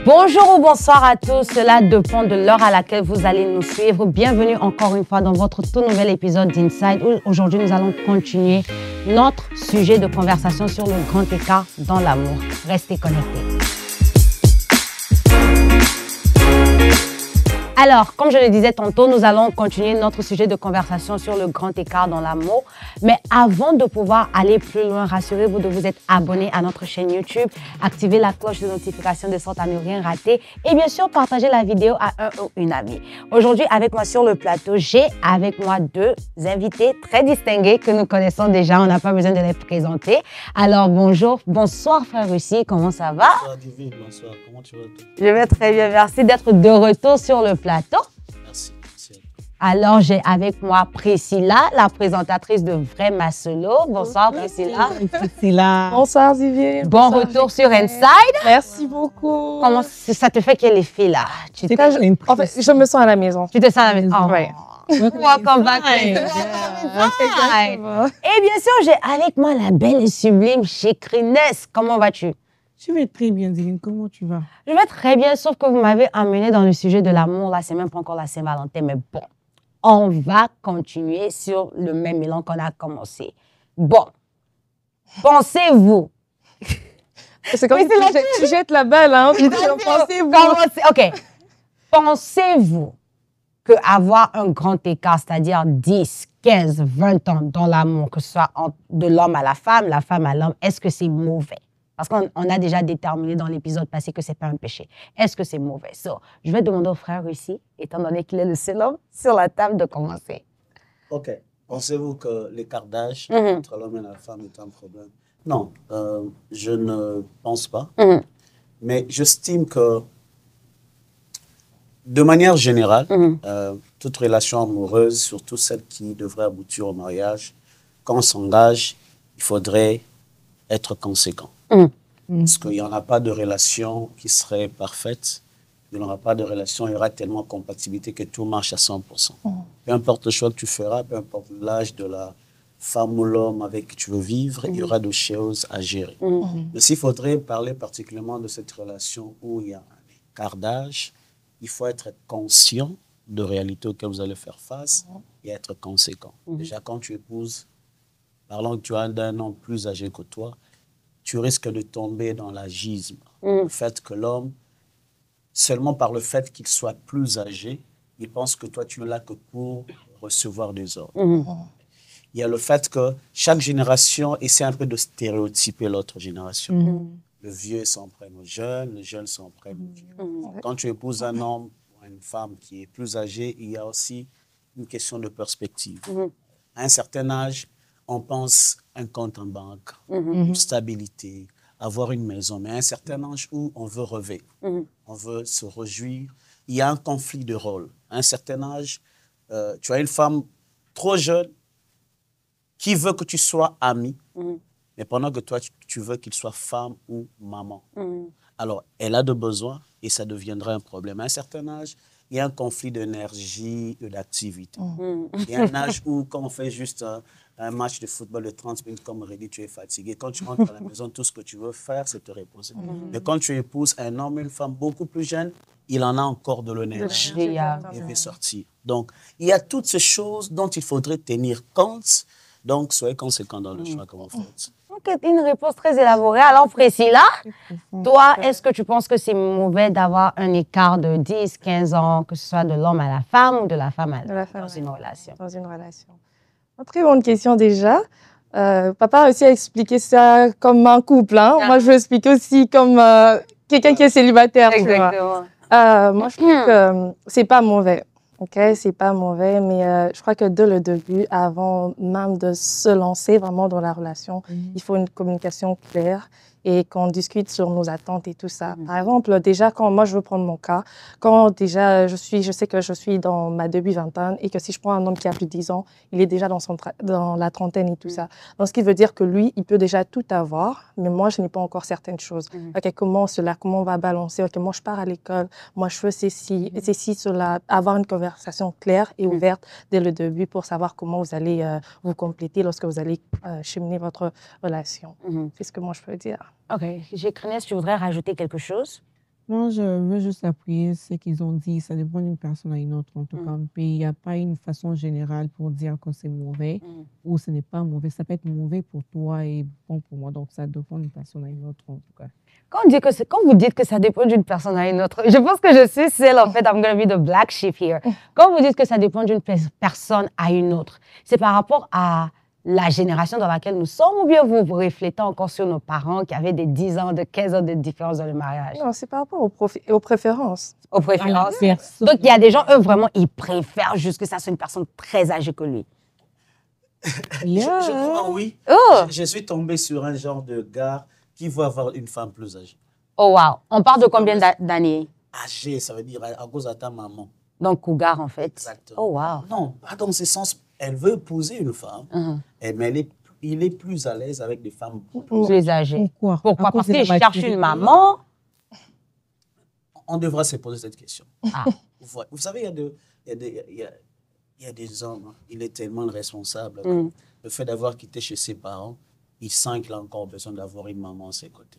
Bonjour ou bonsoir à tous, cela dépend de l'heure à laquelle vous allez nous suivre. Bienvenue encore une fois dans votre tout nouvel épisode d'Inside où aujourd'hui nous allons continuer notre sujet de conversation sur le grand écart dans l'amour. Restez connectés. Alors, comme je le disais tantôt, nous allons continuer notre sujet de conversation sur le grand écart dans l'amour. Mais avant de pouvoir aller plus loin, rassurez-vous de vous être abonné à notre chaîne YouTube, activer la cloche de notification de sorte à ne rien rater et bien sûr, partager la vidéo à un ou une amie. Aujourd'hui, avec moi sur le plateau, j'ai avec moi deux invités très distingués que nous connaissons déjà. On n'a pas besoin de les présenter. Alors, bonsoir frère Russie, comment ça va? Bonsoir Divine, bonsoir, comment tu vas? Je vais très bien, merci d'être de retour sur le plateau. Merci, merci. Alors, j'ai avec moi Priscilla, la présentatrice de Vrai Maselo. Bonsoir Priscilla. Priscilla. Bonsoir Viviane. Bon retour sur Inside. Merci beaucoup. Comment ça te fait quel effet là? En fait, je me sens à la maison. Tu te sens à la maison? Ouais. Welcome back. Exactement. Et bien sûr, j'ai avec moi la belle et sublime Chécrinès. Comment vas-tu? Je vais très bien, Divine. Comment tu vas? Je vais très bien, sauf que vous m'avez emmené dans le sujet de l'amour. Là, c'est même pas encore la Saint-Valentin, mais bon, on va continuer sur le même élan qu'on a commencé. Bon, pensez-vous. C'est comme Oui, si tu jettes la balle, hein. Pensez-vous. OK. Pensez-vous qu'avoir un grand écart, c'est-à-dire 10, 15, 20 ans dans l'amour, que ce soit de l'homme à la femme à l'homme, est-ce que c'est mauvais? Parce qu'on a déjà déterminé dans l'épisode passé que ce n'est pas un péché. Est-ce que c'est mauvais? Je vais demander au frère ici, étant donné qu'il est le seul homme sur la table, de commencer. Ok. Pensez-vous que l'écart d'âge entre l'homme et la femme est un problème? Non, je ne pense pas. Mais j'estime que, de manière générale, toute relation amoureuse, surtout celle qui devrait aboutir au mariage, quand on s'engage, il faudrait être conséquent. Parce qu'il n'y en a pas de relation qui serait parfaite. Il n'y aura pas de relation, il y aura tellement de compatibilité que tout marche à 100%. Peu importe le choix que tu feras, peu importe l'âge de la femme ou l'homme avec qui tu veux vivre, il y aura des choses à gérer. Mais s'il faudrait parler particulièrement de cette relation où il y a un écart d'âge, il faut être conscient de réalité auxquelles vous allez faire face et être conséquent. Déjà, quand tu épouses, parlons que tu as un homme plus âgé que toi, tu risques de tomber dans l'agisme. Le fait que l'homme, seulement par le fait qu'il soit plus âgé, il pense que toi, tu es là que pour recevoir des ordres. Il y a le fait que chaque génération essaie un peu de stéréotyper l'autre génération. Le vieux s'en prenne aux jeunes, les jeunes s'en prennent aux vieux. Quand tu épouses un homme ou une femme qui est plus âgée, il y a aussi une question de perspective. À un certain âge, on pense un compte en banque, une stabilité, avoir une maison. Mais à un certain âge où on veut rêver, on veut se réjouir, il y a un conflit de rôle. À un certain âge, tu as une femme trop jeune qui veut que tu sois ami, mais pendant que toi, tu veux qu'il soit femme ou maman. Alors, elle a de besoins et ça deviendra un problème. À un certain âge, il y a un conflit d'énergie et d'activité. Il y a un âge où, quand on fait juste un match de football de 30 minutes, comme Reddy, tu es fatigué. Quand tu rentres à la maison, tout ce que tu veux faire, c'est te reposer. Mais quand tu épouses un homme ou une femme beaucoup plus jeune, il en a encore de l'énergie. Il veut sortir. Donc, il y a toutes ces choses dont il faudrait tenir compte. Donc, soyez conséquents dans le choix que vous faites. Ok, une réponse très élaborée. Alors, Priscilla, toi, est-ce que tu penses que c'est mauvais d'avoir un écart de 10, 15 ans, que ce soit de l'homme à la femme ou de la femme à l'homme dans une relation? Dans une relation. Une très bonne question déjà. Papa a réussi à expliquer ça comme un couple. Hein. Moi, je veux expliquer aussi comme quelqu'un qui est célibataire. Exactement. Moi, je trouve que c'est pas mauvais. OK, c'est pas mauvais, mais je crois que dès le début, avant même de se lancer vraiment dans la relation, il faut une communication claire et qu'on discute sur nos attentes et tout ça. Par exemple, déjà, quand moi, je veux prendre mon cas, quand déjà je sais que je suis dans ma début-vingtaine et que si je prends un homme qui a plus de 10 ans, il est déjà dans la trentaine et tout ça. Donc, ce qui veut dire que lui, il peut déjà tout avoir, mais moi, je n'ai pas encore certaines choses. OK, comment on va balancer? OK, moi, je pars à l'école, moi, je fais ceci, cela. Avoir une conversation claire et ouverte dès le début pour savoir comment vous allez vous compléter lorsque vous allez cheminer votre relation. C'est ce que moi, je peux dire. OK. Chécrinès, tu voudrais rajouter quelque chose? Moi, je veux juste appuyer ce qu'ils ont dit. Ça dépend d'une personne à une autre, en tout cas. Mais il n'y a pas une façon générale pour dire que c'est mauvais ou ce n'est pas mauvais. Ça peut être mauvais pour toi et bon pour moi. Donc, ça dépend d'une personne à une autre, en tout cas. Quand vous dites que ça dépend d'une personne à une autre, je pense que je suis celle, en fait, I'm going to be the black sheep here. Quand vous dites que ça dépend d'une personne à une autre, c'est par rapport à la génération dans laquelle nous sommes ou bien vous vous reflétez encore sur nos parents qui avaient des 10 ans, de 15 ans de différence dans le mariage? Non, c'est par rapport aux préférences. Aux préférences. Personne. Donc, il y a des gens, eux, vraiment, ils préfèrent juste que ça soit une personne très âgée que lui. Yeah. Je crois, oui. Oh! Je suis tombé sur un genre de gars qui veut avoir une femme plus âgée. Oh, wow. On parle de combien d'années? Âgée, ça veut dire à cause de ta maman. Donc, cougar, en fait. Exactement. Oh, wow. Non, pas dans ce sens. Elle veut épouser une femme, mais il est plus à l'aise avec des femmes. Plus âgées. Pourquoi? Parce qu'il cherche une maman. On devra se poser cette question. Ah. Vous savez, il y a des hommes, hein, il est tellement responsable. Le fait d'avoir quitté chez ses parents, il sent qu'il a encore besoin d'avoir une maman à ses côtés.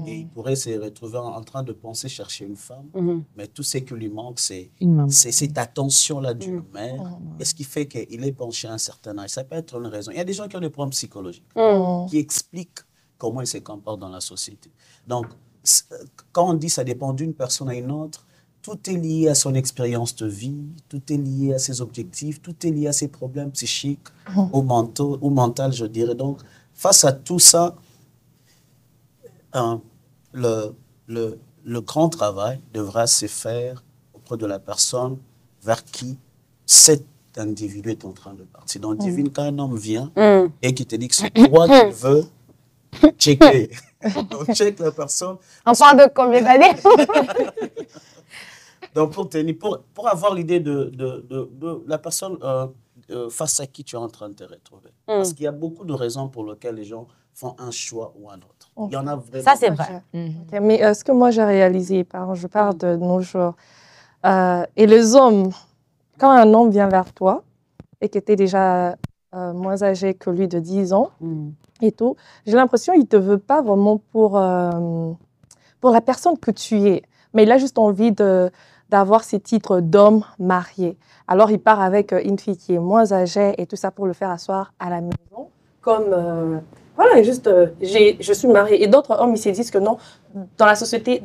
Et il pourrait se retrouver en train de penser chercher une femme, mais tout ce qui lui manque, c'est cette attention-là d'une mère. Et ce qui fait qu'il est penché à un certain âge. Ça peut être une raison. Il y a des gens qui ont des problèmes psychologiques, qui expliquent comment ils se comportent dans la société. Donc, quand on dit que ça dépend d'une personne à une autre, tout est lié à son expérience de vie, tout est lié à ses objectifs, tout est lié à ses problèmes psychiques, au mental, je dirais. Donc, face à tout ça, le grand travail devra se faire auprès de la personne vers qui cet individu est en train de partir. Donc, divine, quand un homme vient et qui te dit que c'est toi qui veux, checker. Donc, check la personne. On parle de combien d'années? Donc, pour avoir l'idée de la personne face à qui tu es en train de te retrouver. Parce qu'il y a beaucoup de raisons pour lesquelles les gens font un choix ou un autre. Il y en a vraiment. Ça, c'est vrai. Okay. Mais ce que moi j'ai réalisé, je parle de nos jours, et les hommes, quand un homme vient vers toi et que tu es déjà moins âgé que lui de 10 ans et tout, j'ai l'impression qu'il ne te veut pas vraiment pour la personne que tu es, mais il a juste envie d'avoir ces titres d'homme marié. Alors, il part avec une fille qui est moins âgée et tout ça pour le faire asseoir à la maison. Comme, voilà, juste, je suis mariée. Et d'autres hommes, ils se disent que non, dans la société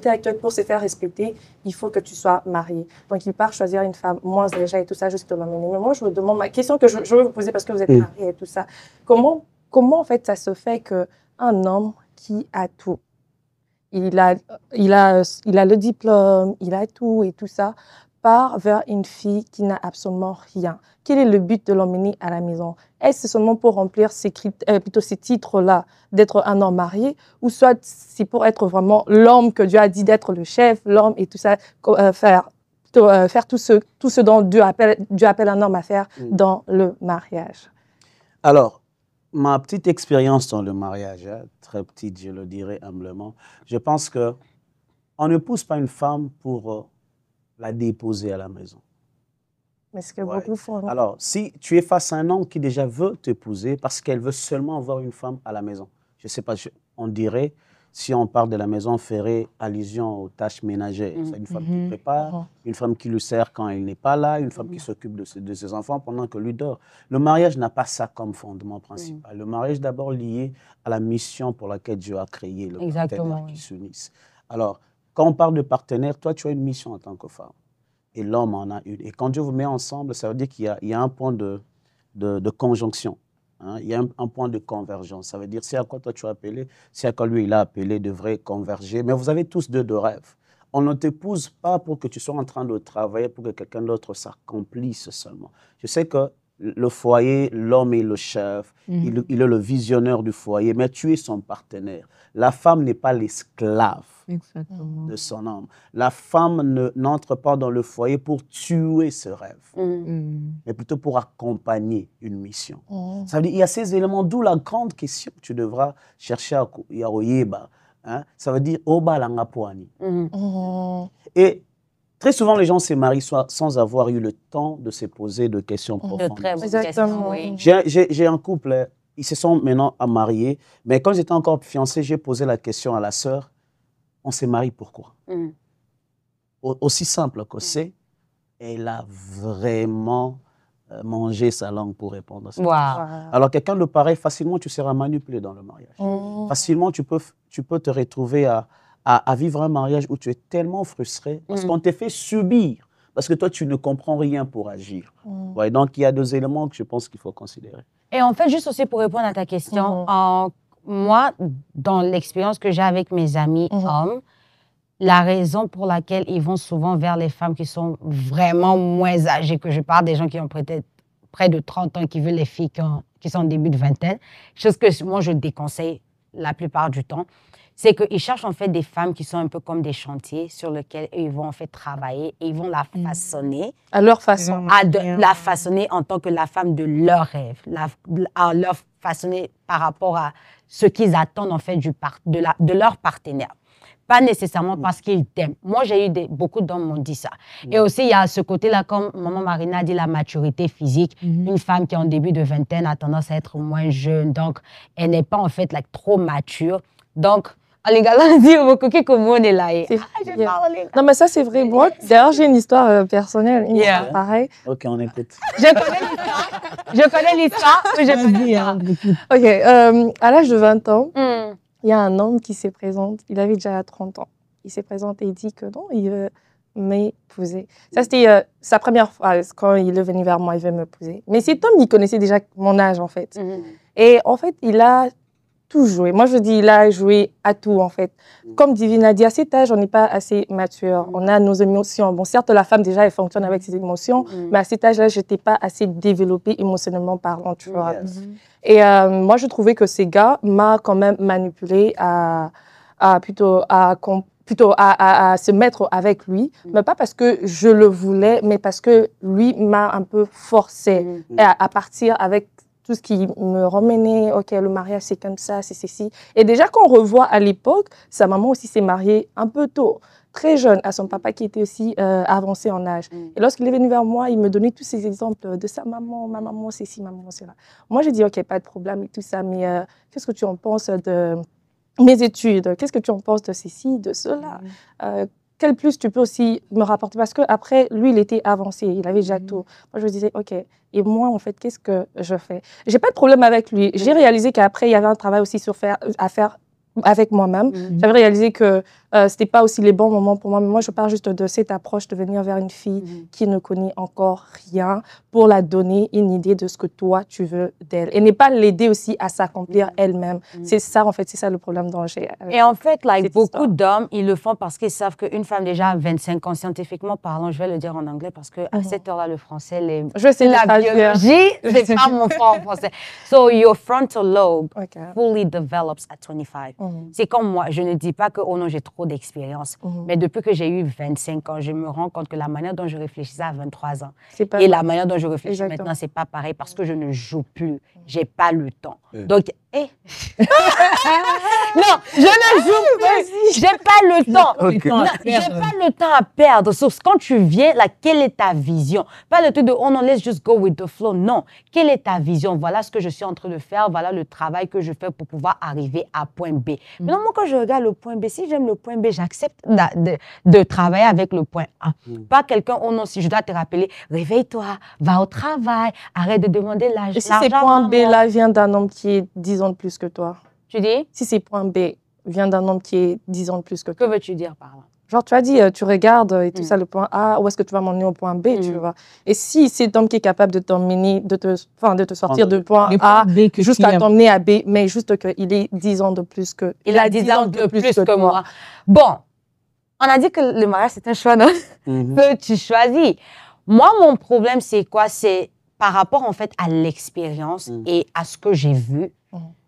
actuelle, pour se faire respecter, il faut que tu sois marié. Donc, il part choisir une femme moins âgée et tout ça, juste pour l'amener. Mais moi, je me demande, ma question que je veux vous poser parce que vous êtes mariés et tout ça, comment en fait, ça se fait qu'un homme qui a tout, il a le diplôme, il a tout et tout ça, part vers une fille qui n'a absolument rien. Quel est le but de l'emmener à la maison? Est-ce seulement pour remplir ces titres-là, d'être un homme marié, ou soit c'est pour être vraiment l'homme que Dieu a dit d'être le chef, l'homme et tout ça, faire tout ce dont Dieu appelle un homme à faire dans le mariage? Alors, ma petite expérience dans le mariage, très petite, je le dirais humblement, je pense qu'on ne pousse pas une femme pour la déposer à la maison. Mais ce que beaucoup font. Alors, si tu es face à un homme qui déjà veut t'épouser parce qu'elle veut seulement avoir une femme à la maison, je ne sais pas, on dirait, si on parle de la maison, on ferait allusion aux tâches ménagères. C'est une femme qui prépare, une femme qui lui sert quand elle n'est pas là, une femme qui s'occupe de ses enfants pendant que lui dort. Le mariage n'a pas ça comme fondement principal. Le mariage est d'abord lié à la mission pour laquelle Dieu a créé le partenaire qui s'unissent. Alors, quand on parle de partenaire, toi, tu as une mission en tant que femme. Et l'homme en a une. Et quand Dieu vous met ensemble, ça veut dire qu'il y a un point de conjonction. Hein, il y a un point de convergence. Ça veut dire, c'est à quoi toi tu as appelé, c'est à quoi lui il a appelé, devrait converger. Mais vous avez tous deux rêves. On ne t'épouse pas pour que tu sois en train de travailler pour que quelqu'un d'autre s'accomplisse seulement. Je sais que le foyer, l'homme est le chef, il est le visionneur du foyer, mais tu es son partenaire. La femme n'est pas l'esclave de son homme. La femme n'entre pas dans le foyer pour tuer ce rêve, mais plutôt pour accompagner une mission. Ça veut dire qu'il y a ces éléments, d'où la grande question que tu devras chercher à Yaroyeba. Hein? Ça veut dire Oba Langapoani. Et très souvent, les gens se marient sans avoir eu le temps de se poser de questions profondes. Exactement. J'ai un couple, ils se sont maintenant mariés, mais quand j'étais encore fiancé, j'ai posé la question à la sœur. on s'est marié pourquoi? Aussi simple que c'est, elle a vraiment mangé sa langue pour répondre à ça. Alors, quelqu'un de pareil, facilement, tu seras manipulé dans le mariage. Facilement, tu peux te retrouver à vivre un mariage où tu es tellement frustré parce qu'on te fait subir, parce que toi, tu ne comprends rien pour agir. Ouais, donc, il y a 2 éléments que je pense qu'il faut considérer. Et en fait, juste aussi pour répondre à ta question, moi, dans l'expérience que j'ai avec mes amis hommes, la raison pour laquelle ils vont souvent vers les femmes qui sont vraiment moins âgées, que je parle des gens qui ont peut-être près de 30 ans, qui veulent les filles qui sont au début de vingtaine, chose que moi, je déconseille la plupart du temps, c'est qu'ils cherchent en fait des femmes qui sont un peu comme des chantiers sur lesquels ils vont en fait travailler et ils vont la façonner. À leur façon. La façonner en tant que la femme de leur rêve, à leur façonner par rapport à ce qu'ils attendent en fait de leur partenaire. Pas nécessairement parce qu'ils t'aiment. Moi, j'ai eu beaucoup d'hommes m'ont dit ça. Et aussi, il y a ce côté-là, comme Maman Marina a dit, la maturité physique. Une femme qui est en début de vingtaine a tendance à être moins jeune. Donc, elle n'est pas en fait trop mature. Donc, les gars, on dit, on est là. Non, mais ça, c'est vrai. Moi, d'ailleurs, j'ai une histoire personnelle. Une histoire pareille. OK, on écoute. Je connais l'histoire. OK. À l'âge de 20 ans, il y a un homme qui se présente, il avait déjà 30 ans. Il s'est présenté et dit que non, il veut m'épouser. Ça, c'était sa première phrase. Quand il est venu vers moi, il veut m'épouser. Mais cet homme, il connaissait déjà mon âge, en fait. Et en fait, il a tout joué. Moi, je dis, il a joué à tout, en fait. Comme Divine a dit, à cet âge, on n'est pas assez mature. On a nos émotions. Bon, certes, la femme, déjà, elle fonctionne avec ses émotions, mais à cet âge-là, je n'étais pas assez développée émotionnellement parlant, tu vois. Et moi, je trouvais que ces gars m'a quand même manipulée à se mettre avec lui, mais pas parce que je le voulais, mais parce que lui m'a un peu forcée à partir avec tout ce qui me remenait, OK, le mariage, c'est comme ça, c'est ceci. Et déjà, quand on revoit à l'époque, sa maman aussi s'est mariée un peu tôt, très jeune, à son papa qui était aussi avancé en âge. Et lorsqu'il est venu vers moi, il me donnait tous ces exemples de sa maman, ma maman, c'est ci, ma maman, c'est là. Moi, j'ai dit, OK, pas de problème et tout ça, mais qu'est-ce que tu en penses de mes études? Qu'est-ce que tu en penses de ceci, de cela? Quel plus tu peux aussi me rapporter? Parce qu'après, lui, il était avancé, il avait déjà tout. Moi, je me disais, OK, et moi, en fait, qu'est-ce que je fais? J'ai pas de problème avec lui. J'ai réalisé qu'après, il y avait un travail aussi à faire avec moi-même. J'avais réalisé que c'était pas aussi les bons moments pour moi. Mais moi, je parle juste de cette approche de venir vers une fille qui ne connaît encore rien pour la donner une idée de ce que toi, tu veux d'elle. Et ne pas l'aider aussi à s'accomplir elle-même. C'est ça, en fait, c'est ça le problème dont j'ai. Et en fait, beaucoup d'hommes, ils le font parce qu'ils savent qu'une femme déjà à 25 ans, scientifiquement parlant, je vais le dire en anglais parce qu'à cette heure-là, le français, la biologie, c'est pas mon fort en français. So, your frontal lobe fully develops at 25. C'est comme moi, je ne dis pas que, oh non, j'ai trop d'expérience. Mais depuis que j'ai eu 25 ans, je me rends compte que la manière dont je réfléchissais à 23 ans et la manière dont je réfléchis maintenant, c'est pas pareil parce que je ne joue plus. J'ai pas le temps. Donc, non, je ne joue plus. J'ai pas le temps. J'ai pas le temps à perdre. Sauf quand tu viens, là, quelle est ta vision? Pas le truc de, oh non, let's just go with the flow. Non. Quelle est ta vision? Voilà ce que je suis en train de faire. Voilà le travail que je fais pour pouvoir arriver à point B. Maintenant, moi, quand je regarde le point B, si j'aime le point B, j'accepte de travailler avec le point A. Pas quelqu'un, oh non, si je dois te rappeler, réveille-toi, va au travail, arrête de demander l'argent. Et si ces points B-là viennent d'un homme qui est 10 ans de plus que toi? Tu dis? Si ces points B viennent d'un homme qui est 10 ans de plus que toi. Que veux-tu dire par là? Genre, tu as dit, tu regardes et tout ça, le point A, où est-ce que tu vas m'emmener au point B, tu vois. Et si cet homme qui est capable de t'emmener, de te sortir du point A jusqu'à t'emmener à B, mais juste qu'il ait 10 ans de plus que... Il a 10 ans de plus que moi. Bon, on a dit que le mariage, c'est un choix, non? Que tu choisis. Moi, mon problème, c'est quoi? C'est par rapport, en fait, à l'expérience et à ce que j'ai vu.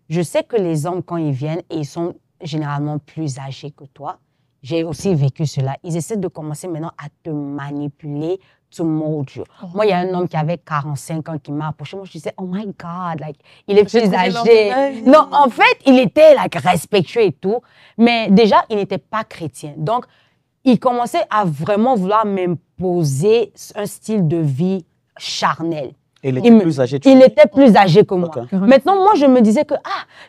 Je sais que les hommes, quand ils viennent, et ils sont généralement plus âgés que toi, j'ai aussi vécu cela. Ils essaient de commencer maintenant à te manipuler, to mold you. Moi, il y a un homme qui avait 45 ans qui m'a approché. Moi, je disais, oh my God, il est plus âgé. Non, en fait, il était respectueux et tout, mais déjà, il n'était pas chrétien. Donc, il commençait à vraiment vouloir m'imposer un style de vie charnel. Et il était plus âgé, il était plus âgé que moi. Okay. Maintenant, moi, je me disais que,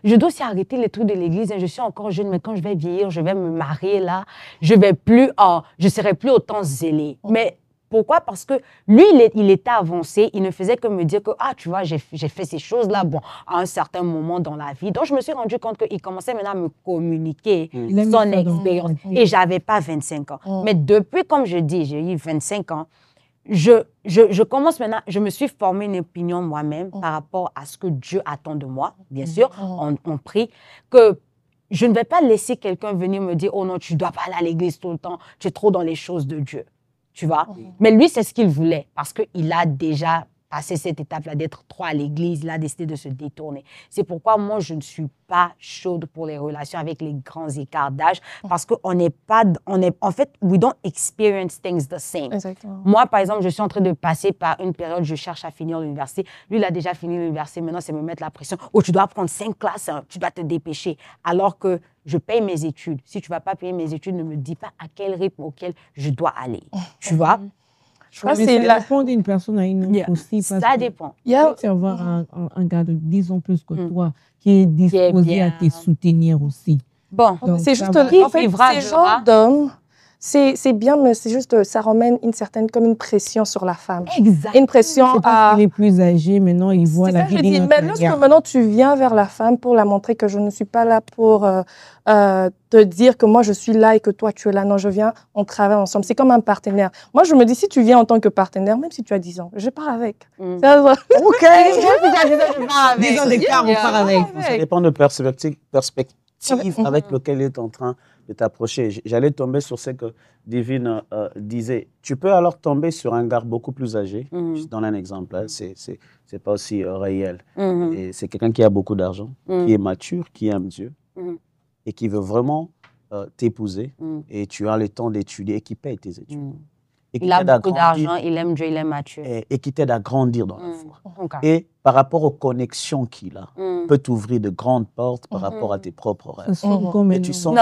je dois aussi arrêter les trucs de l'église. Je suis encore jeune, mais quand je vais vieillir, je vais me marier là, je serai plus autant zélée. Mais pourquoi? Parce que lui, il était avancé, il ne faisait que me dire que, tu vois, j'ai fait ces choses-là, à un certain moment dans la vie. Donc, je me suis rendu compte qu'il commençait maintenant à me communiquer son expérience. Et je n'avais pas 25 ans. Mais depuis, comme je dis, j'ai eu 25 ans, je commence maintenant, je me suis formé une opinion moi-même par rapport à ce que Dieu attend de moi. Bien sûr, on prie que je ne vais pas laisser quelqu'un venir me dire, oh non, tu ne dois pas aller à l'église tout le temps, tu es trop dans les choses de Dieu. Tu vois? Mais lui, c'est ce qu'il voulait parce qu'il a déjà passé cette étape-là d'être trop à l'église. Il a décidé de se détourner. C'est pourquoi moi, je ne suis pas chaude pour les relations avec les grands écarts d'âge parce qu'on n'est pas... en fait, we don't experience things the same. Exactement. Moi, par exemple, je suis en train de passer par une période, je cherche à finir l'université. Lui, il a déjà fini l'université. Maintenant, c'est me mettre la pression. Oh, tu dois prendre 5 classes, hein, tu dois te dépêcher. Alors que je paye mes études. Si tu ne vas pas payer mes études, ne me dis pas à quel rythme auquel je dois aller. Tu vois? Je crois que ça dépend d'une personne à une autre aussi. Ça dépend. Il peut y avoir un gars de 10 ans plus que toi qui est disposé à te soutenir aussi. Bon, c'est juste, en fait, ces genres d'hommes, c'est bien, mais c'est juste, ça ramène une certaine, comme une pression sur la femme. Exactement. Une pression à... Il est plus âgé, maintenant, il voit la vie d'une autre manière. Mais lorsque maintenant tu viens vers la femme pour la montrer que je ne suis pas là pour te dire que moi je suis là et que toi tu es là. Non, je viens, on travaille ensemble. C'est comme un partenaire. Moi, je me dis, si tu viens en tant que partenaire, même si tu as 10 ans, je pars avec. OK. 10 ans d'écart, on part avec. Ça dépend de perspective avec lequel il est en train de t'approcher. J'allais tomber sur ce que Divine disait. Tu peux alors tomber sur un gars beaucoup plus âgé. Je donne un exemple, hein. C'est pas aussi réel. Et c'est quelqu'un qui a beaucoup d'argent, qui est mature, qui aime Dieu et qui veut vraiment t'épouser. Et tu as le temps d'étudier et qui paye tes études. Il a beaucoup d'argent, il aime Dieu, il est mature. Et qui t'aide à grandir dans la foi. Et par rapport aux connexions qu'il a, peut t'ouvrir de grandes portes par rapport à tes propres rêves. Et tu sens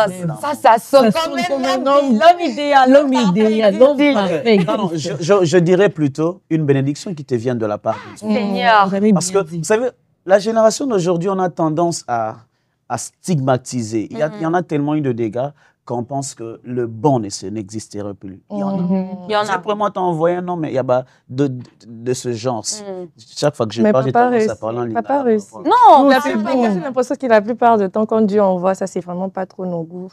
ça sonne comme un homme. L'homme idéal. L'homme idéal, l'homme parfait. Non, je dirais plutôt une bénédiction qui te vient de la part de Dieu. Seigneur. Parce que, vous savez, la génération d'aujourd'hui, on a tendance à stigmatiser. Il y en a tellement eu de dégâts qu'on pense que le bon n'existerait plus. Il y en a. C'est pour moi, t'as envoyé un nom, mais il y a de ce genre. Chaque fois que je parle, j'ai tendance à parler en ligne. Papa réussi. Non, j'ai l'impression que la plupart du temps, quand Dieu envoie, ça, c'est vraiment pas trop nos goûts.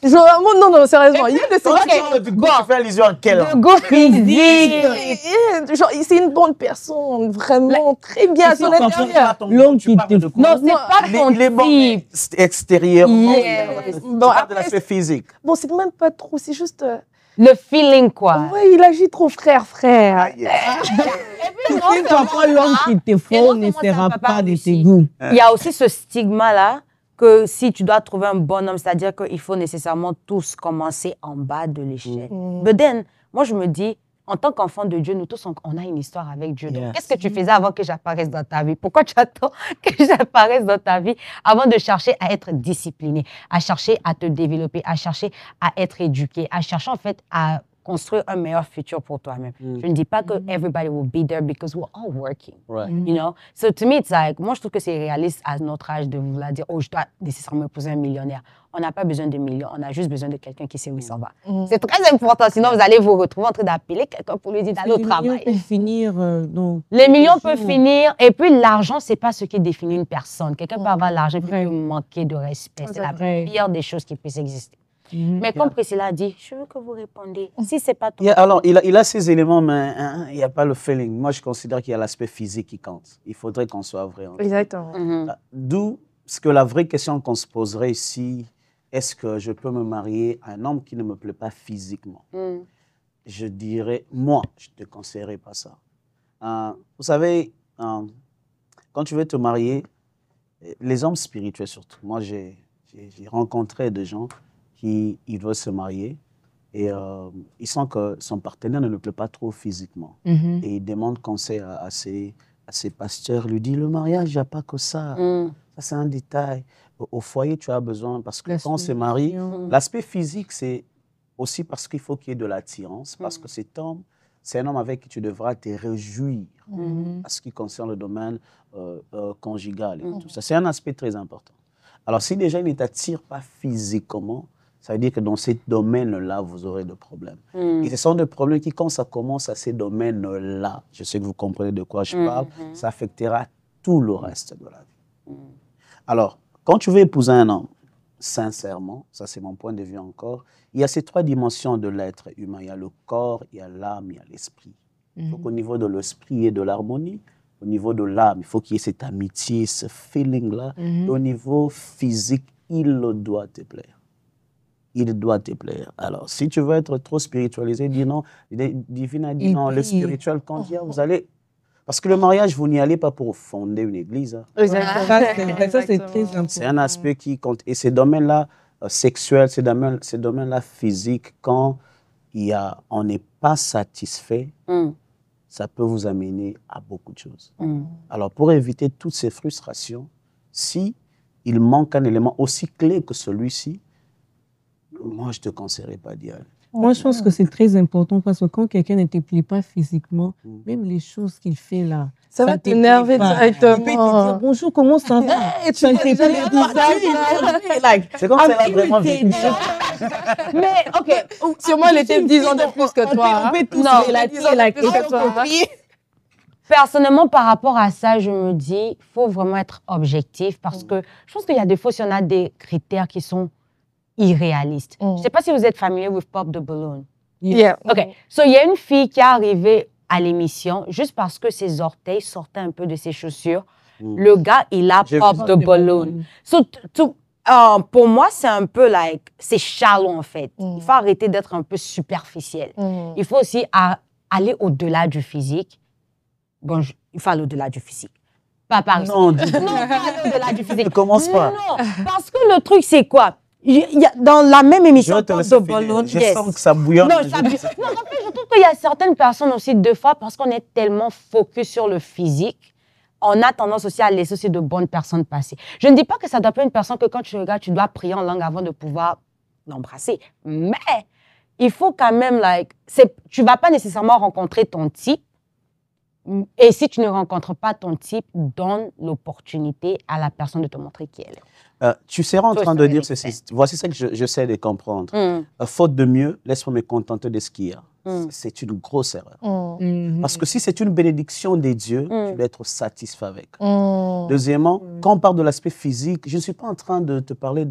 Non, sérieusement. Il y a des tu fais allusion à quel homme? goût physique. Genre, c'est une bonne personne, vraiment très bien à son intérieur. L'homme qui te... Non, c'est pas ton type. Il est bon extérieurement. Bon, de l'aspect physique. Bon, c'est même pas trop, c'est juste... Le feeling, quoi. Oui, il agit trop frère. Une fois l'homme qui te faut ne sera pas de tes goûts. Il y a aussi ce stigma-là que si tu dois trouver un bon homme, c'est-à-dire qu'il faut nécessairement tous commencer en bas de l'échelle. But then, moi, je me dis, en tant qu'enfant de Dieu, nous tous, on a une histoire avec Dieu. Donc, qu'est-ce que tu faisais avant que j'apparaisse dans ta vie? Pourquoi tu attends que j'apparaisse dans ta vie avant de chercher à être discipliné, à chercher à te développer, à chercher à être éduqué, à chercher en fait à construire un meilleur futur pour toi-même. Je ne dis pas que everybody will be there because we're all working. Right. You know? So to me, it's like, moi, je trouve que c'est réaliste à notre âge de vouloir dire, oh, je dois nécessairement épouser un millionnaire. On n'a pas besoin de millions, on a juste besoin de quelqu'un qui sait où il s'en va. C'est très important, sinon vous allez vous retrouver en train d'appeler quelqu'un pour lui dire d'aller au travail. Les millions peuvent finir, et puis l'argent, c'est pas ce qui définit une personne. Quelqu'un peut avoir l'argent, puis peut manquer de respect. C'est la pire des choses qui puissent exister. Mais comme Priscilla a dit, je veux que vous répondiez. Si c'est pas ton... Alors, il a ces éléments, mais il n'y a pas le feeling. Moi, je considère qu'il y a l'aspect physique qui compte. Il faudrait qu'on soit vrai. Exactement. D'où ce que la vraie question qu'on se poserait ici, est-ce que je peux me marier à un homme qui ne me plaît pas physiquement? Je dirais, moi, je ne te conseillerais pas ça. Vous savez, quand tu veux te marier, les hommes spirituels surtout, moi, j'ai rencontré des gens qui veulent se marier et il sent que son partenaire ne le plaît pas trop physiquement. Et il demande conseil à ses pasteurs, lui dit, le mariage, il n'y a pas que ça. Ça, c'est un détail. Au foyer, tu as besoin, parce que quand on se marie, l'aspect physique, c'est aussi parce qu'il faut qu'il y ait de l'attirance, parce que cet homme, c'est un homme avec qui tu devras te réjouir à ce qui concerne le domaine conjugal et tout ça. C'est un aspect très important. Alors, si déjà il ne t'attire pas physiquement, ça veut dire que dans ces domaines-là, vous aurez des problèmes. Et ce sont des problèmes qui, quand ça commence à ces domaines-là, je sais que vous comprenez de quoi je parle, ça affectera tout le reste de la vie. Alors, quand tu veux épouser un homme, sincèrement, ça c'est mon point de vue encore, il y a ces 3 dimensions de l'être humain. Il y a le corps, il y a l'âme, il y a l'esprit. Il faut qu'au niveau de l'esprit, il y ait de l'harmonie. Au niveau de l'âme, il faut qu'il y ait cette amitié, ce feeling-là. Au niveau physique, il doit te plaire. Il doit te plaire. Alors, si tu veux être trop spiritualisé, dis non. Divine a dit non, le spirituel, quand il y a, vous allez... Parce que le mariage, vous n'y allez pas pour fonder une église. Exactement. Ça, c'est très important. C'est un aspect qui compte. Et ces domaines-là sexuels, ces domaines-là physiques, quand on n'est pas satisfait, ça peut vous amener à beaucoup de choses. Alors, pour éviter toutes ces frustrations, si il manque un élément aussi clé que celui-ci, moi, je ne te conseillerais pas d'y aller. Moi, je pense que c'est très important parce que quand quelqu'un ne te plaît pas physiquement, même les choses qu'il fait là, ça va t'énerver directement. Il peut te dire bonjour, comment ça va? Tu ne sais pas. C'est comme si elle a vraiment vécu. Mais, OK. Sûrement, elle était 10 ans de plus que toi. On peut tous relater. Personnellement, par rapport à ça, je me dis, il faut vraiment être objectif parce que je pense qu'il y a des fois, si on a des critères qui sont irréalistes. Je ne sais pas si vous êtes familier with Pop the Balloon. Yeah. OK. So, il y a une fille qui est arrivée à l'émission juste parce que ses orteils sortaient un peu de ses chaussures. Le gars, il a Pop the Balloon. So, pour moi, c'est un peu c'est shallow en fait. Il faut arrêter d'être un peu superficiel. Il faut aussi aller au-delà du physique. Bon, il faut aller au-delà du physique. Pas par exemple. Non, pas aller au-delà du physique. Ne commence pas. Non, parce que le truc, c'est quoi? Il y a, dans la même émission, je sens que ça bouillonne. Non, en fait, je trouve qu'il y a certaines personnes aussi, deux fois, parce qu'on est tellement focus sur le physique, on a tendance aussi à laisser aussi de bonnes personnes passer. Je ne dis pas que ça doit pas être une personne que quand tu regardes, tu dois prier en langue avant de pouvoir l'embrasser. Mais il faut quand même, tu vas pas nécessairement rencontrer ton type. Et si tu ne rencontres pas ton type, donne l'opportunité à la personne de te montrer qui elle est. Tu seras en train de dire ceci. Voici ce que j'essaie de comprendre. Faute de mieux, laisse-moi me contenter de ce qu'il y a. C'est une grosse erreur. Parce que si c'est une bénédiction des dieux, tu dois être satisfait avec. Deuxièmement, quand on parle de l'aspect physique, je ne suis pas en train de te parler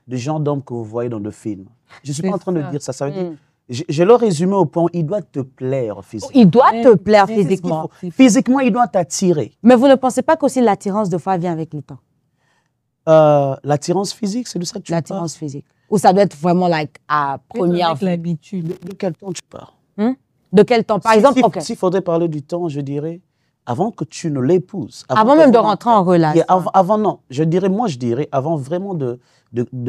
du genre d'homme que vous voyez dans le film. Je ne suis pas en train de dire ça. Ça veut dire, je l'ai résumé au point, il doit te plaire physiquement. Il doit te plaire physiquement. Physiquement, il doit t'attirer. Mais vous ne pensez pas qu'aussi l'attirance de fois vient avec le temps? L'attirance physique, c'est de ça que tu parles? L'attirance physique. Ou ça doit être vraiment à première avec l'habitude. De quel temps tu parles? De quel temps? Par exemple, s'il faudrait parler du temps, je dirais, avant que tu ne l'épouses. Avant même de rentrer en relation. Avant, non. Je dirais, avant vraiment de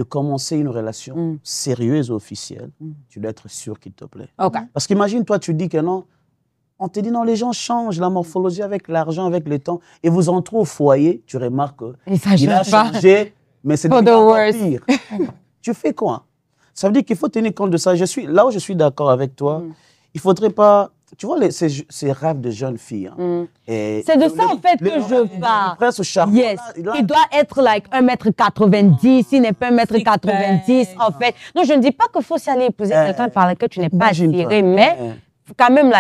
commencer une relation sérieuse, officielle, tu dois être sûr qu'il te plaît. Parce qu'imagine, toi, tu dis que non, on te dit non, les gens changent, la morphologie avec l'argent, avec le temps, et vous entrez au foyer, tu remarques qu'il a changé, mais c'est pire. Tu fais quoi? Ça veut dire qu'il faut tenir compte de ça. Là où je suis d'accord avec toi, il ne faudrait pas... Tu vois, ces rêves de jeunes filles. C'est de ça, en fait, que je parle. Yes. Il doit être 1m90, s'il n'est pas 1m90, en fait. Non, je ne dis pas qu'il faut s'y aller épouser quelqu'un par lequel tu n'es pas attiré, mais quand même,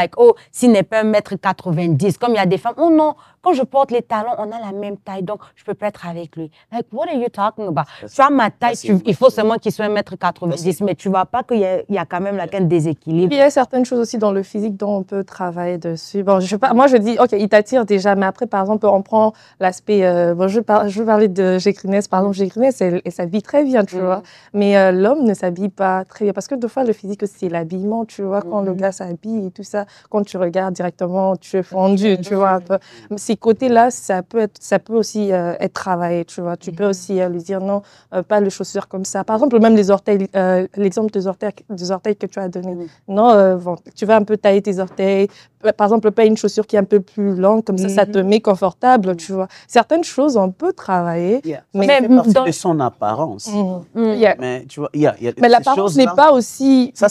s'il n'est pas 1m90, comme il y a des femmes, oh non, quand je porte les talons, on a la même taille, donc je ne peux pas être avec lui. What are you talking about? Tu as ma taille, il faut seulement qu'il soit 1m90, mais tu ne vois pas qu'il y a quand même un déséquilibre. Puis il y a certaines choses aussi dans le physique dont on peut travailler dessus. Bon, je sais pas, moi, je dis, OK, il t'attire déjà, mais après, par exemple, on prend l'aspect, je veux parler de Gécrinès, par exemple, Gécrinès, elle s'habille très bien, tu vois, mais l'homme ne s'habille pas très bien, parce que des fois, le physique aussi, c'est l'habillement, tu vois, quand le gars s'habille et tout ça, quand tu regardes directement, tu es fondu, tu vois, un peu. C'est petits côtés-là, ça peut aussi être travaillé, tu vois. Tu peux aussi lui dire non, pas les chaussures comme ça. Par exemple, même les orteils, l'exemple des orteils que tu as donné. Non, bon, tu vas un peu tailler tes orteils. Par exemple, pas une chaussure qui est un peu plus longue, comme ça te met confortable, tu vois. Certaines choses, on peut travailler. Mais ça fait partie de son apparence. Mais tu vois, mais l'apparence n'est pas aussi... Ça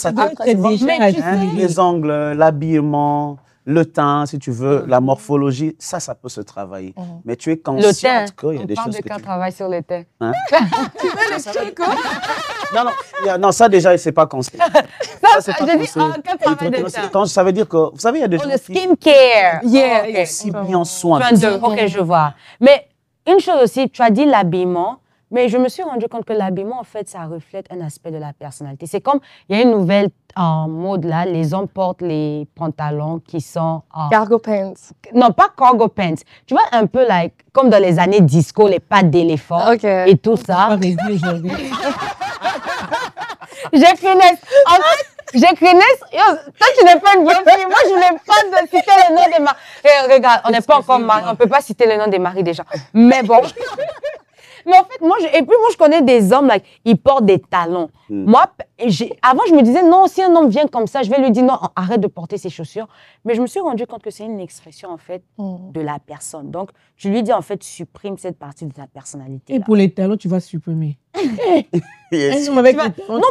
les ongles, l'habillement, le teint, si tu veux, la morphologie, ça peut se travailler. Mais tu es consciente qu'il y a des choses que tu... On travaille sur le teint. Hein? Non, ça déjà, c'est pas conseillé. Ça ça veut dire que, vous savez, il y a des gens le skincare. Si bien soin. Ok, je vois. Mais une chose aussi, tu as dit l'habillement. Mais je me suis rendu compte que l'habillement, en fait, ça reflète un aspect de la personnalité. C'est comme, il y a une nouvelle mode là, les hommes portent les pantalons qui sont... cargo pants. Non, pas cargo pants. Tu vois, un peu comme dans les années disco, les pattes d'éléphant et tout ça. J'ai finesse. En fait, j'ai finesse. Toi, tu n'es pas une bonne fille. Moi, je n'ai pas de citer le nom des maris. Regarde, on n'est pas encore mariés. On ne peut pas citer le nom des maris déjà. Mais bon... Mais en fait, moi, je connais des hommes, ils portent des talons. Moi, avant, je me disais, non, si un homme vient comme ça, je vais lui dire, non, arrête de porter ses chaussures. Mais je me suis rendu compte que c'est une expression, en fait, de la personne. Donc, je lui dis, en fait, supprime cette partie de ta personnalité. Et pour les talons, tu vas supprimer. Non,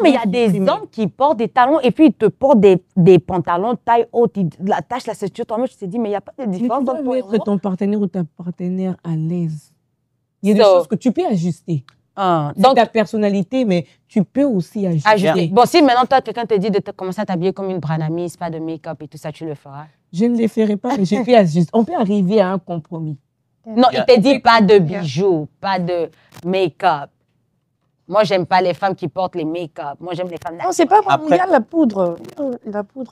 mais il y a des hommes qui portent des talons et puis ils te portent des pantalons taille haute, la tache, la ceinture. Toi-même, tu te dis, mais il n'y a pas de différence. Tu dois mettre ton partenaire ou ta partenaire à l'aise. Il y a des choses que tu peux ajuster. Donc, ta personnalité, mais tu peux aussi ajuster. Bon, si maintenant, toi, quelqu'un te dit de commencer à t'habiller comme une branamise, pas de make-up et tout ça, tu le feras? Je ne le ferai pas, mais je peux ajuster. On peut arriver à un compromis. Non, il te dit pas de bijoux, pas de make-up. Moi, j'aime pas les femmes qui portent les make-up. Moi, j'aime les femmes... Non, c'est pas vraiment... Il y a la poudre.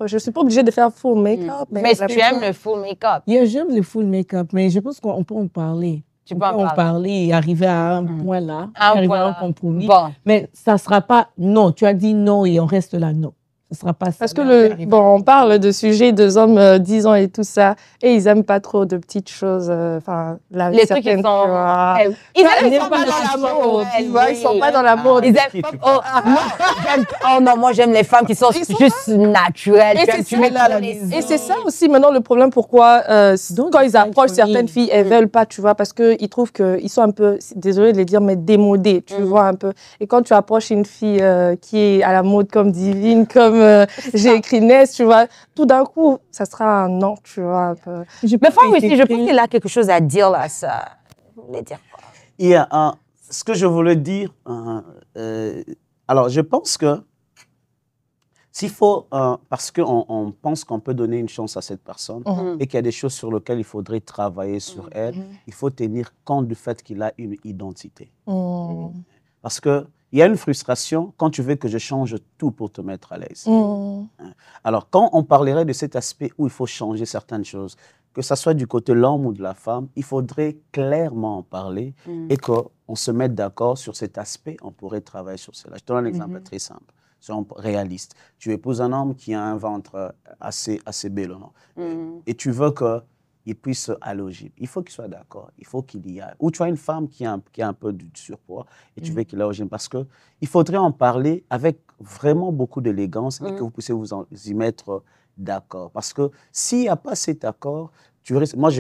Je suis pas obligée de faire full make-up. Mais si tu aimes le full make-up. J'aime le full make-up, mais je pense qu'on peut en parler. Tu peux en parler et arriver à un point là, arriver à un compromis. Bon. Mais ça ne sera pas non. Tu as dit non et on reste là, non. Ce sera pas ça. Parce que on parle de sujets de hommes 10 ans et tout ça, et ils n'aiment pas trop de petites choses. Enfin, les trucs qui sont... Ils n'aiment pas dans la mode. Ils sont pas dans la mode. Ils aiment... non, moi j'aime les femmes qui sont juste naturelles. Et c'est ça aussi maintenant le problème pourquoi quand ils approchent certaines filles, elles veulent pas, tu vois, parce qu'ils trouvent qu'ils sont un peu, désolée de les dire, mais démodés, tu vois un peu. Et quand tu approches une fille qui est à la mode comme Divine, comme j'ai écrit Ness, tu vois, tout d'un coup, ça sera un non, tu vois. Un peu. Mais Femme aussi, je pense qu'il a quelque chose à dire là, ça. Vous voulez dire quoi? Il y a ce que je voulais dire, alors je pense que s'il faut, parce qu'on pense qu'on peut donner une chance à cette personne et qu'il y a des choses sur lesquelles il faudrait travailler sur elle, il faut tenir compte du fait qu'il a une identité. Parce que il y a une frustration quand tu veux que je change tout pour te mettre à l'aise. Alors, quand on parlerait de cet aspect où il faut changer certaines choses, que ce soit du côté de l'homme ou de la femme, il faudrait clairement en parler et qu'on se mette d'accord sur cet aspect, on pourrait travailler sur cela. Je te donne un exemple très simple, soyons réalistes. Tu épouses un homme qui a un ventre assez bélant et tu veux qu'il puisse aller au gym. Il faut qu'il soit d'accord, il faut qu'il y aille. Ou tu as une femme qui a un peu de surpoids et tu veux qu'il aille au gym parce qu'il faudrait en parler avec vraiment beaucoup d'élégance et que vous puissiez vous y mettre d'accord. Parce que s'il n'y a pas cet accord, tu risques... Moi,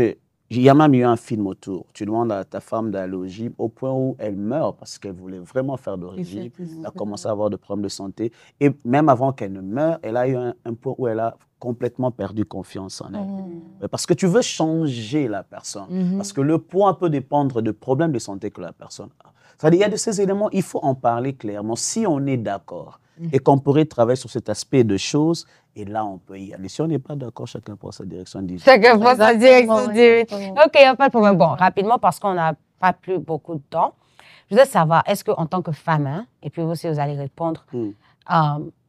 il y a même eu un film autour. Tu demandes à ta femme d'aller au gym au point où elle meurt parce qu'elle voulait vraiment faire de régime. Elle a commencé à avoir des problèmes de santé. Et même avant qu'elle ne meure, elle a eu un point où elle a complètement perdu confiance en elle. Parce que tu veux changer la personne. Parce que le poids peut dépendre de problèmes de santé que la personne a. C'est-à-dire, il y a de ces éléments, il faut en parler clairement. Si on est d'accord et qu'on pourrait travailler sur cet aspect de choses, et là, on peut y aller. Si on n'est pas d'accord, chacun prend sa direction divine. Chacun prend sa direction divine. OK, il n'y a pas de problème. Bon, rapidement, parce qu'on n'a pas plus beaucoup de temps, je voudrais savoir, est-ce qu'en tant que femme, et puis vous aussi, vous allez répondre,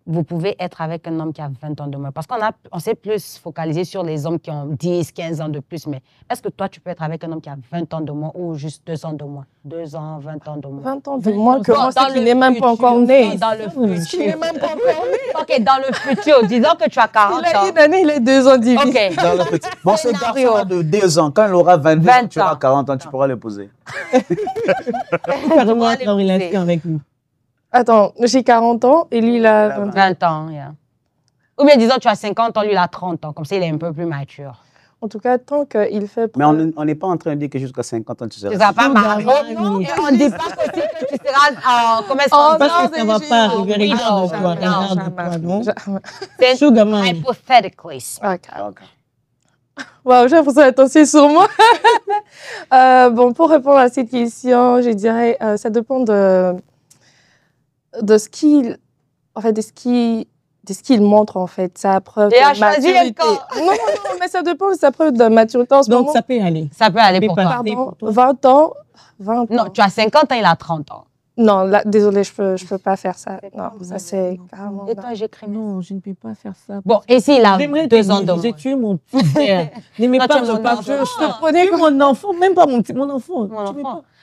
vous pouvez être avec un homme qui a 20 ans de moins? Parce on s'est plus focalisé sur les hommes qui ont 10, 15 ans de plus. Mais est-ce que toi, tu peux être avec un homme qui a 20 ans de moins ou juste 2 ans de moins? 2 ans, 20 ans de moins. 20 ans de moins que moi, c'est qui n'est même pas encore né. Dans le futur. Qui n'est même pas encore né. OK, dans le futur, disons que tu as 40 ans. Il a une année, il a 2 ans d'hiver. OK. Dans le petit. Bon, ce garçon de 2 ans, quand il aura 22 ans, tu auras 40 ans, tu pourras l'épouser. Carrément en relation avec lui. Attends, j'ai 40 ans et lui, il a 20 ans. 20 ans, yeah. Ou bien disons, tu as 50 ans, lui, il a 30 ans. Comme ça, il est un peu plus mature. En tout cas, tant qu'il fait... Mais on n'est pas en train de dire que jusqu'à 50 ans, tu seras... Tu ne seras pas marié. Et on ne dit pas aussi que tu seras... comment est-ce qu'on dit? Parce que ça ne va pas arriver. Regarde-toi, non? C'est Sugar man. hypothetically. OK. Wow, j'ai l'impression d'être aussi sur moi. Bon, pour répondre à cette question, je dirais, ça dépend de ce qu'il... En fait, de ce qu'il montre, en fait. Ça preuve de maturité. Non, mais ça dépend de sa preuve de maturité en ce moment. Donc, ça peut aller. Ça peut aller pour toi. Pardon, 20 ans. Non, tu as 50 ans, il a 30 ans. Non, là, désolée, je peux pas faire ça. Non, ça c'est carrément... Et toi, j'écris. Non, je ne peux pas faire ça. Bon, et s'il a 2 ans de moins? J'ai tué mon petit frère. N'aimez pas tu mon m'as papa. dit, Je prenais mon enfant, même pas mon enfant.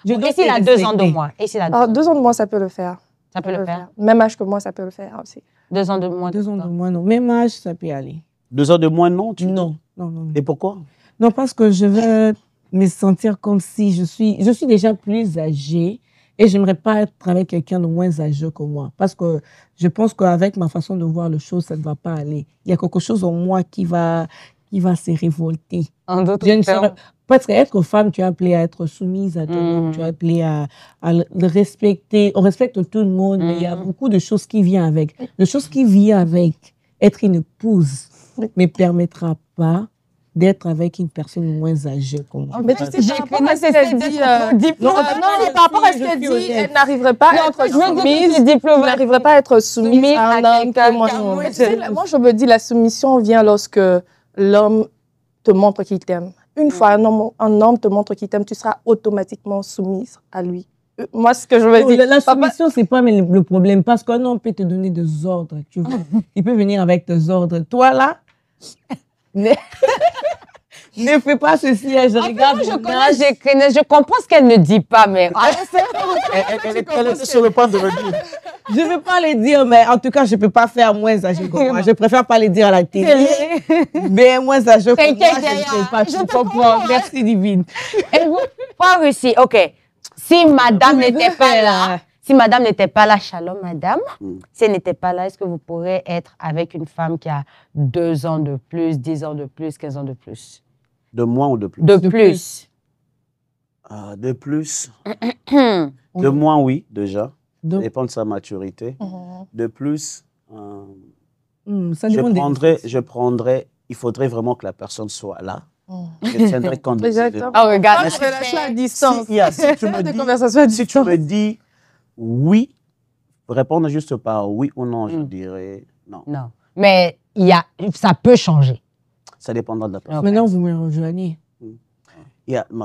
Et s'il a 2 ans de moins? Et s'il a 2 ans de moins, ça peut le faire. Ça peut le faire? Même âge que moi, ça peut le faire aussi. 2 ans de moins? 2 ans de moins, non. Même âge, ça peut aller. 2 ans de moins, non? Non. Et pourquoi? Non, parce que je vais me sentir comme si je suis déjà plus âgée et j'aimerais pas être avec quelqu'un de moins âgé que moi. Parce que je pense qu'avec ma façon de voir les choses, ça ne va pas aller. Il y a quelque chose en moi qui va se révolter. En d'autres termes. Parce qu'être femme, tu es appelée à être soumise à tout le monde, tu es appelée à le respecter. On respecte tout le monde, mais il y a beaucoup de choses qui viennent avec. Les choses qui viennent avec être une épouse ne me permettra pas d'être avec une personne moins âgée que moi. Mais tu sais, par rapport à ce qu'elle dit, par rapport à ce qu'elle dit, elle n'arriverait pas à être soumise. Elle n'arriverait pas à être soumise à un homme qui moins. Moi, je me dis, la soumission vient lorsque l'homme te montre qu'il t'aime. Une fois un homme te montre qu'il t'aime, tu seras automatiquement soumise à lui. Moi, ce que je veux dire... La soumission, ce n'est pas le problème, parce qu'un homme peut te donner des ordres, tu vois. Il peut venir avec des ordres. Toi, là, ne fais pas ceci, je regarde. Je comprends ce qu'elle ne dit pas, mais... Elle est sur le point de le dire. Je ne veux pas le dire, mais en tout cas, je ne peux pas faire moins âgé que moi. Je préfère pas le dire à la télé. Mais moins âgé que moi, je ne peux pas. Je comprends. Merci, Divine. Et vous, pas réussi. OK. Si madame n'était pas là, shalom madame, si elle n'était pas là, est-ce que vous pourrez être avec une femme qui a 2 ans de plus, 10 ans de plus, 15 ans de plus? De moins ou de plus? De plus. De plus. De moins, oui, déjà. Ça dépend de sa maturité. De plus, je prendrais, il faudrait vraiment que la personne soit là. Je tiendrai compte de regarde, à distance. Si tu me dis oui, répondre juste par oui ou non, je dirais non. Non, mais ça peut changer. Ça dépendra de la personne. Maintenant, vous me rejoignez.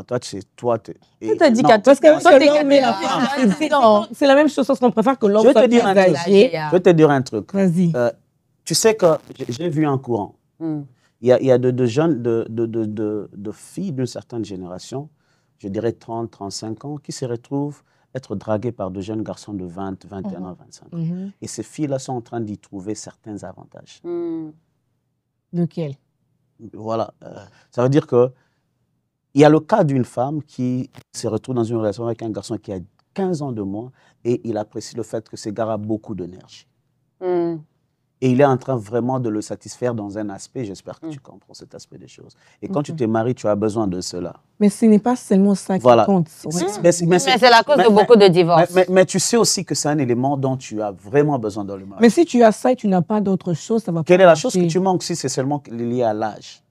Toi, tu sais, toi, tu t'as dit qu'à toi, c'est la même chose, parce qu'on préfère que l'homme soit plus âgé. Je vais te dire un truc. Vas-y. Tu sais que j'ai vu un courant. Il y a de jeunes, de filles d'une certaine génération, je dirais 30, 35 ans, qui se retrouvent être draguées par de jeunes garçons de 20, 21 ans, 25 ans. Et ces filles-là sont en train d'y trouver certains avantages. Lequel? Voilà. Ça veut dire que il y a le cas d'une femme qui se retrouve dans une relation avec un garçon qui a 15 ans de moins et il apprécie le fait que ce gars a beaucoup d'énergie. Et il est en train vraiment de le satisfaire dans un aspect. J'espère que tu comprends cet aspect des choses. Et quand tu te maries, tu as besoin de cela. Mais ce n'est pas seulement ça qui compte. Mais c'est la cause de beaucoup de divorces. Mais tu sais aussi que c'est un élément dont tu as vraiment besoin dans le mariage. Mais si tu as ça et tu n'as pas d'autre chose, ça va pas. Quelle est la chose que tu manques si c'est seulement lié à l'âge?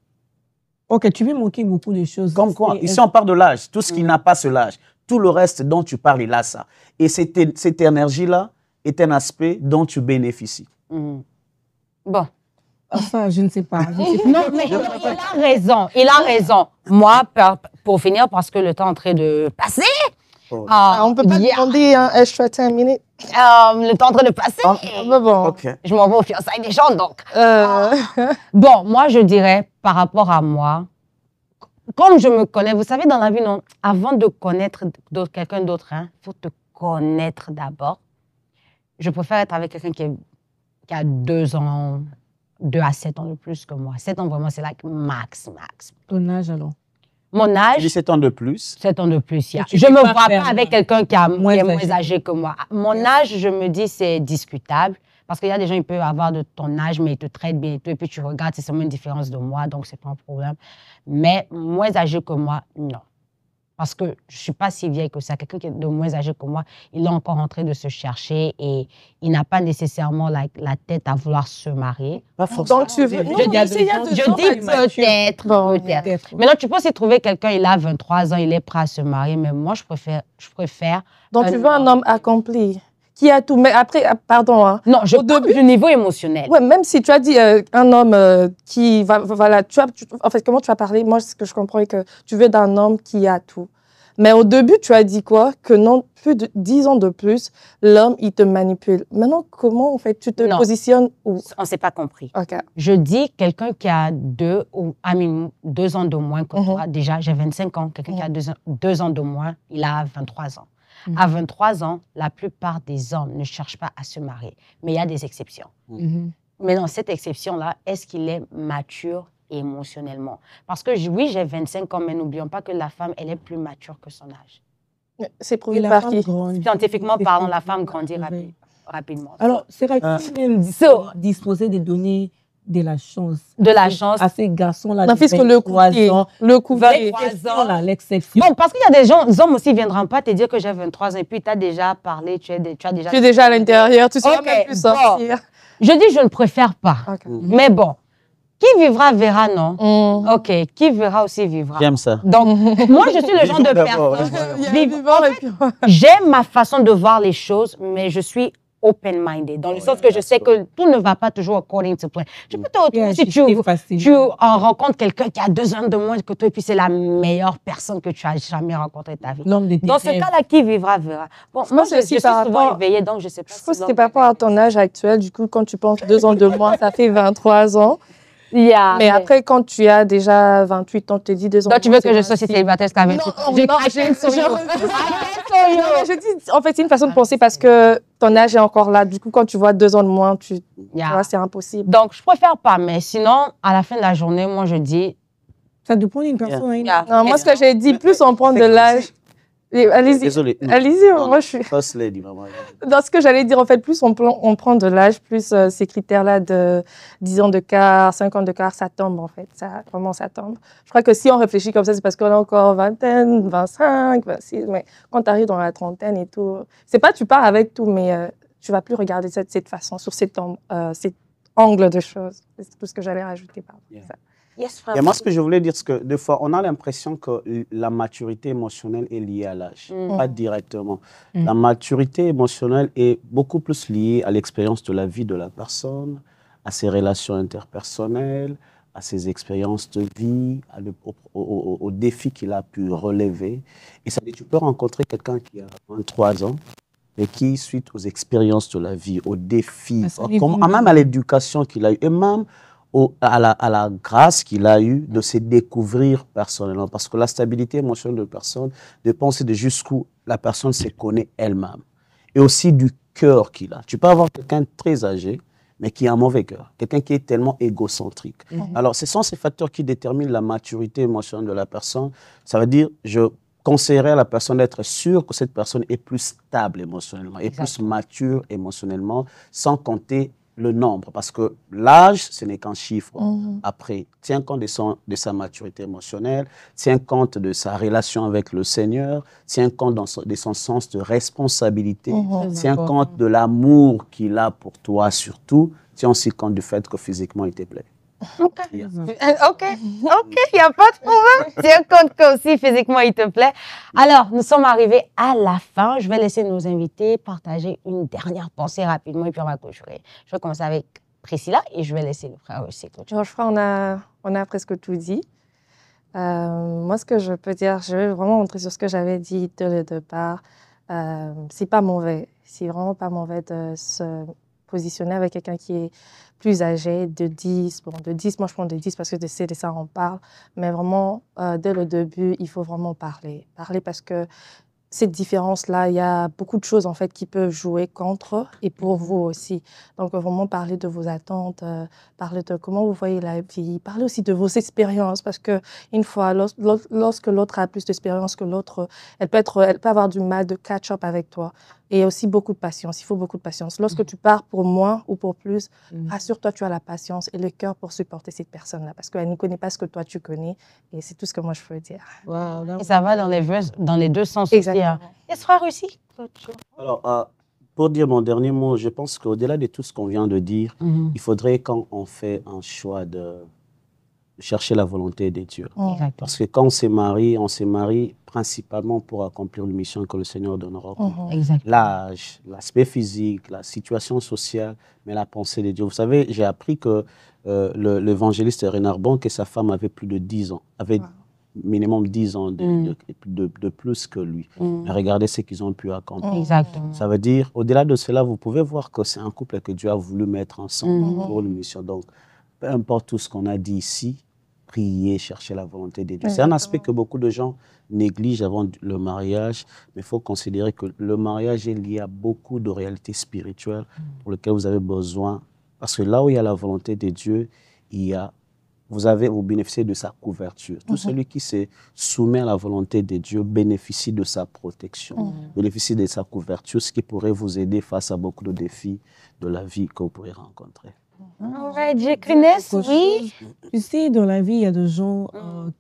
Ok, tu veux manquer beaucoup de choses. Comme quoi? Ici, on parle de l'âge. Tout ce qui n'a pas ce l'âge. Tout le reste dont tu parles, il a ça. Et cette énergie-là est un aspect dont tu bénéficies. Bon. Ça, je ne sais pas. Non, mais il a raison. Il a raison. Moi, pour finir, parce que le temps est en train de passer. On ne peut pas demander un extra 10 minutes. Le temps est en train de passer. Mais bon. Ok. Je m'en vais aux fiançailles des gens, donc. Euh, Bon, moi, je dirais, par rapport à moi, comme je me connais, vous savez, dans la vie, non, avant de connaître quelqu'un d'autre, il faut te connaître d'abord. Je préfère être avec quelqu'un qui a 2 ans, 2 à 7 ans de plus que moi. 7 ans, vraiment, c'est like max. Ton âge, alors? Mon âge, 17 ans de plus. 7 ans de plus. Et tu Je peux ne me pas vois faire pas avec quelqu'un qui est moins âgé que moi. Mon âge, je me dis, c'est discutable. Parce qu'il y a des gens, ils peuvent avoir de ton âge, mais ils te traitent bien et tout. Et puis tu regardes, c'est seulement une différence de moi, donc c'est pas un problème. Mais moins âgé que moi, non. Parce que je ne suis pas si vieille que ça. Quelqu'un qui est de moins âgé que moi, il est encore en train de se chercher et il n'a pas nécessairement la tête à vouloir se marier. Pas forcément. Donc, tu veux. Je Non, dis mais c'est il y a deux deux Je ans, dis par exemple. peut-être, Bon, peut-être. Peut-être. Maintenant, tu peux aussi trouver quelqu'un, il a 23 ans, il est prêt à se marier, mais moi, je préfère. Donc, tu veux un homme accompli qui a tout. Mais après, pardon, hein. Non, je Au parle début- du niveau émotionnel. Ouais, même si tu as dit un homme qui va, voilà, en fait, comment tu as parlé? Moi, ce que je comprends est que tu veux d'un homme qui a tout. Mais au début, tu as dit quoi? Que non, plus de 10 ans de plus, l'homme, il te manipule. Maintenant, comment, en fait, tu te Non. positionnes où? On ne s'est pas compris. OK. Je dis quelqu'un qui a 2 ans de moins que Mhm. toi. Déjà, j'ai 25 ans. Quelqu'un qui a 2 ans de moins, il a 23 ans. Mhm. À 23 ans, la plupart des hommes ne cherchent pas à se marier. Mais il y a des exceptions. Mhm. Mais dans cette exception-là, est-ce qu'il est mature émotionnellement? Parce que oui, j'ai 25 ans, mais n'oublions pas que la femme, elle est plus mature que son âge. C'est Et prouvé la par femme qui? grandit. Scientifiquement C'est parlant, ce la qu'on femme peut grandit trouver. rapidement. Alors, serait-il même disposé de donner de la chance De la chance. à ces garçons-là Non, de puisque le coup 23 ans? le coup 23 ans. Là, l'exception. Bon, parce qu'il y a des gens, les hommes aussi ne viendront pas te dire que j'ai 23 ans et puis tu as déjà parlé, tu as déjà... Tu es déjà à l'intérieur, tu ne sauras Ok, même plus bon. sortir. Je dis, je ne préfère pas. OK. Mais bon, qui vivra verra, non? Mm. OK, qui verra aussi vivra. J'aime ça. Donc, moi, je suis le genre de Vivons d'abord, personne... Il y a un Vivre- vivant et puis- J'aime ma façon de voir les choses, mais je suis open-minded, dans le sens que je sais que tout ne va pas toujours according to plan. Tu peux te retrouver si tu en rencontres quelqu'un qui a 2 ans de moins que toi et puis c'est la meilleure personne que tu as jamais rencontrée de ta vie. L'homme de tes Dans ce rêves. cas-là, qui vivra, verra. Bon, Je moi, pense je que suis c'est par souvent rapport- éveillée, donc je ne sais pas Je pense que si c'est par rapport à ton âge actuel. Du coup, quand tu penses 2 ans de moins, ça fait 23 ans. Yeah, Mais après, quand tu as déjà 28 ans, tu te dis 2 ans donc, de tu moins, veux que c'est je sois 26. célibataire jusqu'à 28 ans? J'ai craqué sur you. Non, mais je dis, en fait, c'est une façon de penser parce que ton âge est encore là. Du coup, quand tu vois 2 ans de moins, tu Yeah. vois, c'est impossible. Donc, je préfère pas, mais sinon, à la fin de la journée, moi, je dis... Ça dépend d'une personne à une Yeah. autre. Non, moi, ce que j'ai dit, plus on prend de l'âge. Allez-y. Désolé. Allez-y, Non, moi, je suis. First lady, maman. Dans ce que j'allais dire, en fait, plus on prend de l'âge, plus ces critères-là de 10 ans de quart, 5 ans de quart, ça tombe, en fait. Vraiment, ça tombe. Je crois que si on réfléchit comme ça, c'est parce qu'on a encore vingtaine, 25, 26. Mais quand tu arrives dans la trentaine et tout, c'est pas tu pars avec tout, mais tu vas plus regarder ça de cette façon, sur cet angle de choses. C'est tout ce que j'allais rajouter par rapport à ça. Yes, frère. Et moi, ce que je voulais dire, c'est que des fois, on a l'impression que la maturité émotionnelle est liée à l'âge, pas directement. La maturité émotionnelle est beaucoup plus liée à l'expérience de la vie de la personne, à ses relations interpersonnelles, à ses expériences de vie, aux défis qu'il a pu relever. Et ça, tu peux rencontrer quelqu'un qui a 23 ans, mais qui, suite aux expériences de la vie, aux défis, même à l'éducation qu'il a eue, et même à la grâce qu'il a eue de se découvrir personnellement. Parce que la stabilité émotionnelle de la personne dépend aussi de jusqu'où la personne se connaît elle-même. Et aussi du cœur qu'il a. Tu peux avoir quelqu'un de très âgé, mais qui a un mauvais cœur. Quelqu'un qui est tellement égocentrique. Alors, ce sont ces facteurs qui déterminent la maturité émotionnelle de la personne. Ça veut dire, je conseillerais à la personne d'être sûre que cette personne est plus stable émotionnellement, est plus mature émotionnellement, sans compter le nombre, parce que l'âge, ce n'est qu'un chiffre. Après, tiens compte de sa maturité émotionnelle, tiens compte de sa relation avec le Seigneur, tiens compte de son sens de responsabilité, tiens compte de l'amour qu'il a pour toi surtout, tiens aussi compte du fait que physiquement, il te plaît. OK, il n'y a pas de problème. Tiens compte que aussi physiquement, il te plaît. Alors, nous sommes arrivés à la fin. Je vais laisser nos invités partager une dernière pensée rapidement et puis on va clôturer. Je vais commencer avec Priscilla et je vais laisser le frère aussi clôturer. Je crois qu'on a presque tout dit. Moi, ce que je peux dire, je vais vraiment rentrer sur ce que j'avais dit dès le départ. c'est pas mauvais. C'est vraiment pas mauvais de se positionner avec quelqu'un qui est plus âgé, de 10. Bon, de 10, moi je prends de 10 parce que de ça on parle. Mais vraiment, dès le début, il faut vraiment parler. Parler parce que cette différence-là, il y a beaucoup de choses en fait qui peuvent jouer contre et pour vous aussi. Donc vraiment parler de vos attentes, parler de comment vous voyez la vie, parler aussi de vos expériences parce que une fois, lorsque l'autre a plus d'expérience que l'autre, elle peut avoir du mal de catch up avec toi. Et aussi beaucoup de patience. Il faut beaucoup de patience. Lorsque tu pars pour moins ou pour plus, rassure-toi, tu as la patience et le cœur pour supporter cette personne-là parce qu'elle ne connaît pas ce que toi tu connais. Et c'est tout ce que moi je peux dire. Wow, Et ça va dans les deux sens. Exactement. Et ce sera réussi. Alors, pour dire mon dernier mot, je pense qu'au-delà de tout ce qu'on vient de dire, il faudrait, quand on fait un choix de chercher la volonté de Dieu. Parce que quand on se marie principalement pour accomplir une mission que le Seigneur donnera. L'âge, l'aspect physique, la situation sociale, mais la pensée de Dieu. Vous savez, j'ai appris que l'évangéliste Renard Bonk et sa femme avaient plus de 10 ans, avaient minimum 10 ans de plus que lui. Mais regardez ce qu'ils ont pu accomplir. Exactement. Ça veut dire, au-delà de cela, vous pouvez voir que c'est un couple que Dieu a voulu mettre ensemble pour une mission. Donc, peu importe tout ce qu'on a dit ici, prier, chercher la volonté de Dieu. C'est un aspect que beaucoup de gens négligent avant le mariage, mais il faut considérer que le mariage est lié à beaucoup de réalités spirituelles pour lesquelles vous avez besoin. Parce que là où il y a la volonté de Dieu, vous bénéficiez de sa couverture. Tout celui qui se soumet à la volonté de Dieu bénéficie de sa protection, bénéficie de sa couverture, ce qui pourrait vous aider face à beaucoup de défis de la vie que vous pourrez rencontrer. Oui. Tu sais, dans la vie, il y a des gens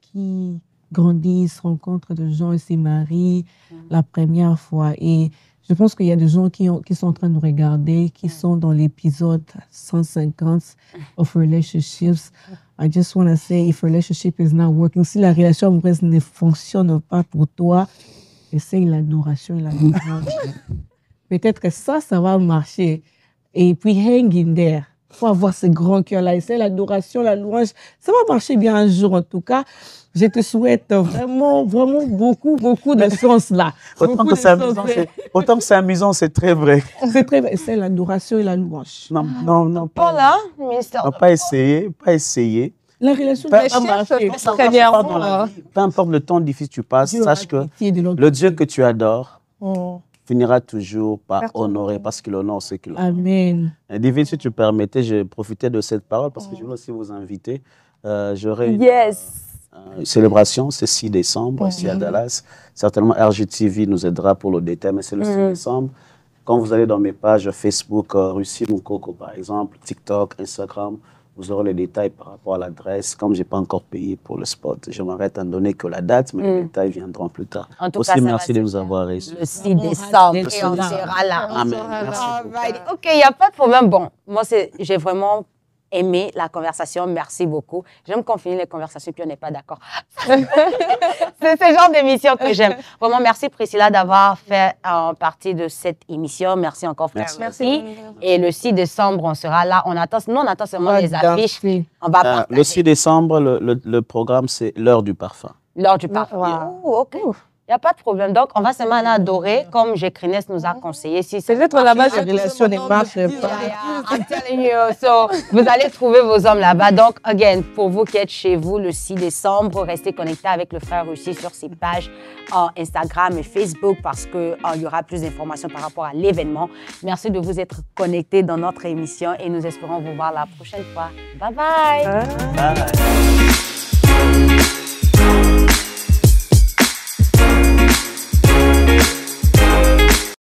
qui grandissent, rencontrent des gens et se marient la première fois. Et je pense qu'il y a des gens qui sont en train de nous regarder, qui sont dans l'épisode 150 of relationships. I just want to say, if relationship is not working, si la relation amoureuse ne fonctionne pas pour toi, essaye l'adoration et la louange. Peut-être que ça va marcher. Et puis, hang in there. Il faut avoir ce grand cœur-là. Essaye l'adoration, la louange. Ça va marcher bien un jour, en tout cas. Je te souhaite vraiment, vraiment beaucoup de chance là. Autant que c'est amusant, c'est très vrai. C'est très vrai. C'est l'adoration et la louange. Non, pas essayer. La relation ne va pas marcher. Peu importe le temps difficile que tu passes, sache que le Dieu que tu adores finira toujours par honorer parce qu'il honore ceux qui l'honorent. Amen. Divine, si tu permettais, je profitais de cette parole parce que je voulais aussi vous inviter. J'aurai une célébration, c'est 6 décembre, ici à Dallas. Certainement, RGTV nous aidera pour le détail, mais c'est le 6 décembre. Quand vous allez dans mes pages Facebook, Russie Moukoko par exemple, TikTok, Instagram, vous aurez les détails par rapport à l'adresse. Comme je n'ai pas encore payé pour le spot, je m'arrête à ne donner que la date, mais les détails viendront plus tard. En tout aussi, cas, merci de nous avoir reçus. Le 6 décembre, et on sera là. Amen. Merci. OK, il n'y a pas de problème. Bon, moi, j'ai vraiment aimé la conversation. Merci beaucoup. J'aime qu'on finisse les conversations puis on n'est pas d'accord. C'est ce genre d'émission que j'aime. Vraiment, merci Priscilla d'avoir fait partie de cette émission. Merci encore, frère. Merci. Et le 6 décembre, on sera là. On attend seulement les affiches. On va partager. Le 6 décembre, le programme, c'est l'heure du parfum. L'heure du parfum. OK. Il n'y a pas de problème. Donc, on va seulement adorer, comme Jekrines nous a conseillé. Si peut-être là-bas, la relation ne marche pas. I'm telling you. So, vous allez trouver vos hommes là-bas. Donc, again, pour vous qui êtes chez vous le 6 décembre, restez connectés avec le frère Russie sur ses pages Instagram et Facebook parce qu'il y aura plus d'informations par rapport à l'événement. Merci de vous être connectés dans notre émission et nous espérons vous voir la prochaine fois. Bye bye. Bye.